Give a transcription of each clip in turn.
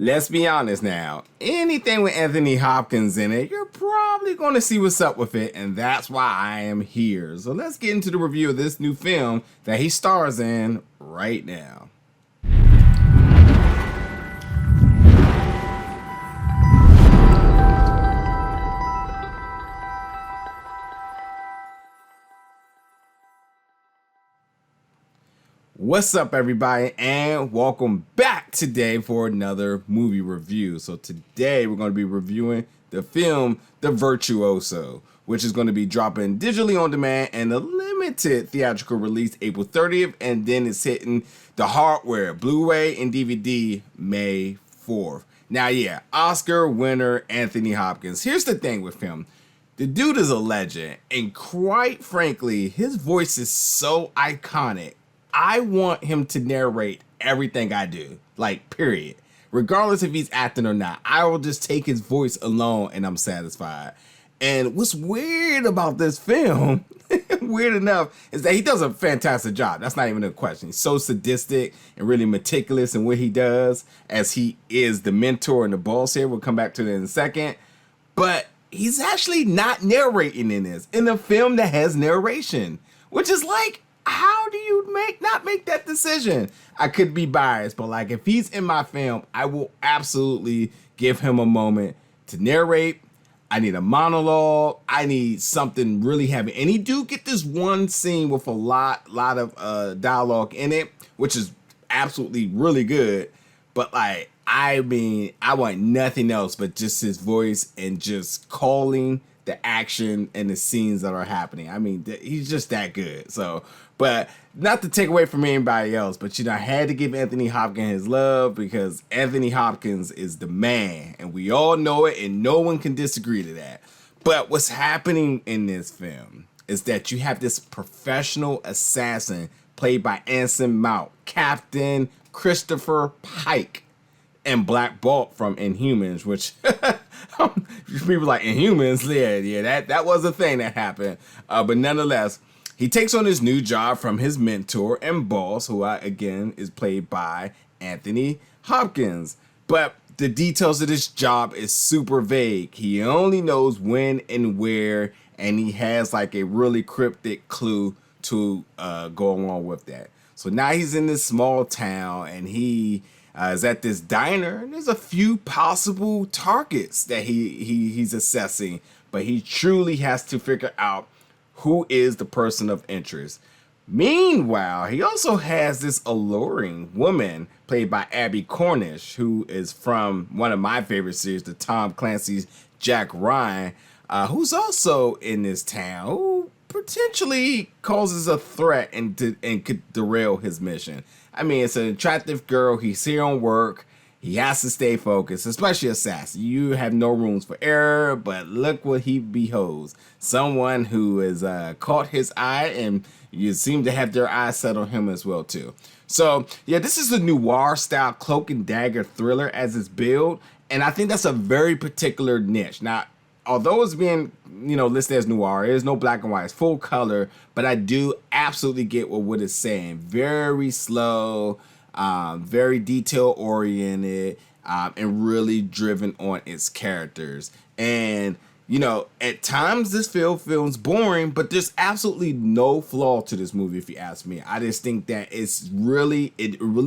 Let's be honest now. Anything with Anthony Hopkins in it, you're probably going to see what's up with it, and that's why I am here. So let's get into the review of this new film that he stars in right now. What's up, everybody, and welcome back today for another movie review. So today we're going to be reviewing the film The Virtuoso, which is going to be dropping digitally on demand and a limited theatrical release April 30th, and then it's hitting the hardware, Blu-ray and DVD May 4th. Now, yeah, Oscar winner Anthony Hopkins. Here's the thing with him. The dude is a legend, and quite frankly, his voice is so iconic. I want him to narrate everything I do, like, period. Regardless if he's acting or not, I will just take his voice alone and I'm satisfied. And what's weird about this film, weird enough, is that he does a fantastic job. That's not even a question. He's so sadistic and really meticulous in what he does, as he is the mentor and the boss here. We'll come back to that in a second. But he's actually not narrating in this, in a film that has narration, which is like, how do you not make that decision? I could be biased, but like, if he's in my film, I will absolutely give him a moment to narrate. I need a monologue. I need something really heavy. And he do get this one scene with a lot of dialogue in it, which is absolutely really good. But like, I mean, I want nothing else but just his voice and just calling the action and the scenes that are happening. I mean, he's just that good. So, but not to take away from anybody else, but I had to give Anthony Hopkins his love, because Anthony Hopkins is the man, and we all know it, and no one can disagree to that. But what's happening in this film is that you have this professional assassin played by Anson Mount, Captain Christopher Pike, and Black Bolt from Inhumans, which people like Inhumans, yeah, that was a thing that happened. But nonetheless, he takes on his new job from his mentor and boss, who again is played by Anthony Hopkins. But the details of this job is super vague. He only knows when and where, and he has like a really cryptic clue to go along with that. So now he's in this small town, and he is at this diner, and there's a few possible targets that he's assessing, but he truly has to figure out who is the person of interest. Meanwhile, he also has this alluring woman played by Abbie Cornish, who is from one of my favorite series, the Tom Clancy's Jack Ryan, who's also in this town, who potentially causes a threat and could derail his mission. I mean, it's an attractive girl. He's here on work. He has to stay focused, especially assassin. You have no rooms for error, but look what he beholds. Someone who has caught his eye, and you seem to have their eyes set on him as well, too. So, yeah, this is a noir-style cloak-and-dagger thriller as it's billed, and I think that's a very particular niche. Now, although it's being, listed as noir, there's no black and white, it's full color, but I do absolutely get what it's saying. Very slow, very detail oriented, and really driven on its characters. And at times this film feels boring, but there's absolutely no flaw to this movie, if you ask me. I just think that it really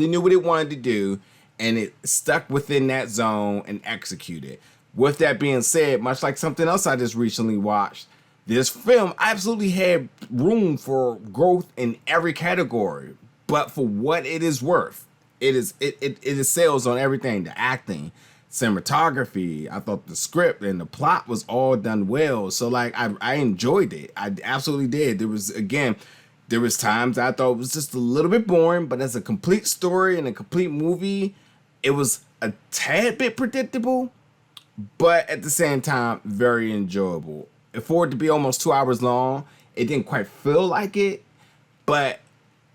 knew what it wanted to do, and it stuck within that zone and executed. With that being said, much like something else I just recently watched, this film absolutely had room for growth in every category. But for what it is worth, it excels on everything. The acting, cinematography, I thought the script and the plot was all done well. So like, I enjoyed it. I absolutely did. There was times I thought it was just a little bit boring, but as a complete story and a complete movie, it was a tad bit predictable, but at the same time, very enjoyable. For it to be almost 2 hours long, it didn't quite feel like it, but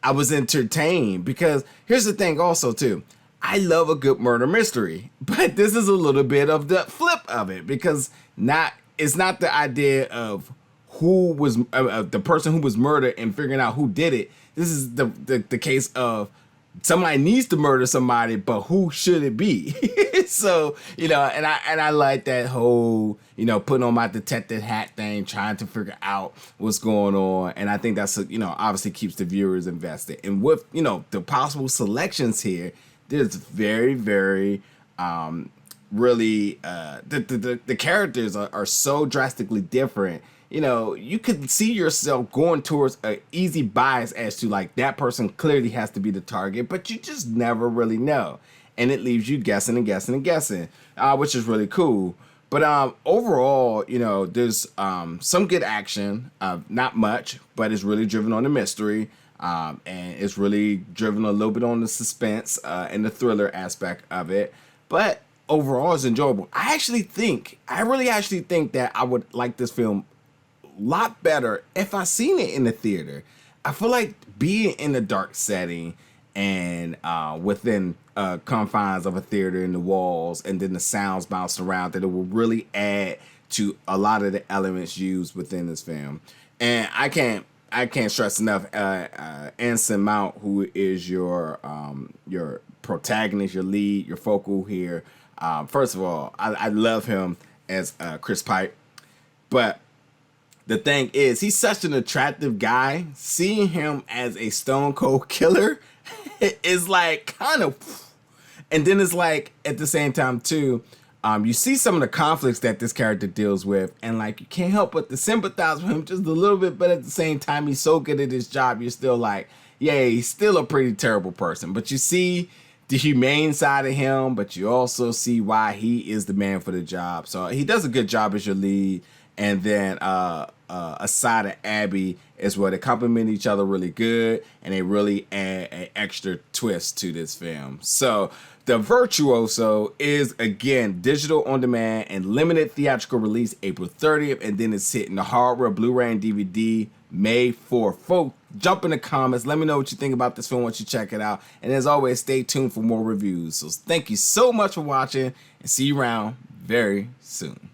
I was entertained, because here's the thing also too. I love a good murder mystery, but this is a little bit of the flip of it, because it's not the idea of who was the person who was murdered and figuring out who did it. This is the case of somebody needs to murder somebody, but who should it be? So, and I like that whole, putting on my detective hat thing, trying to figure out what's going on. And I think that's, obviously keeps the viewers invested. And with, the possible selections here, there's very, very, really, the characters are so drastically different. You could see yourself going towards an easy bias as to like that person clearly has to be the target, but you just never really know. And it leaves you guessing and guessing and guessing, which is really cool. But overall, there's some good action, not much, but it's really driven on the mystery. And it's really driven a little bit on the suspense and the thriller aspect of it. But overall, it's enjoyable. I really actually think that I would like this film lot better if I seen it in the theater. I feel like being in a dark setting and within confines of a theater in the walls and then the sounds bouncing around, that it will really add to a lot of the elements used within this film. And I can't stress enough, Anson Mount, who is your protagonist, your lead, your focal here. First of all, I love him as Chris Pike, but the thing is, he's such an attractive guy. Seeing him as a stone cold killer is like kind of, and then it's like at the same time too, you see some of the conflicts that this character deals with, and like you can't help but to sympathize with him just a little bit. But at the same time, he's so good at his job, you're still like, yeah, he's still a pretty terrible person. But you see the humane side of him, but you also see why he is the man for the job. So he does a good job as your lead. And then a side of Abby is where they complement each other really good, and they really add an extra twist to this film. So the Virtuoso is, again, digital on demand and limited theatrical release April 30th, and then it's hitting the hardware, Blu-ray, and DVD May 4th. Folks, jump in the comments. Let me know what you think about this film once you check it out. And as always, stay tuned for more reviews. So thank you so much for watching, and see you around very soon.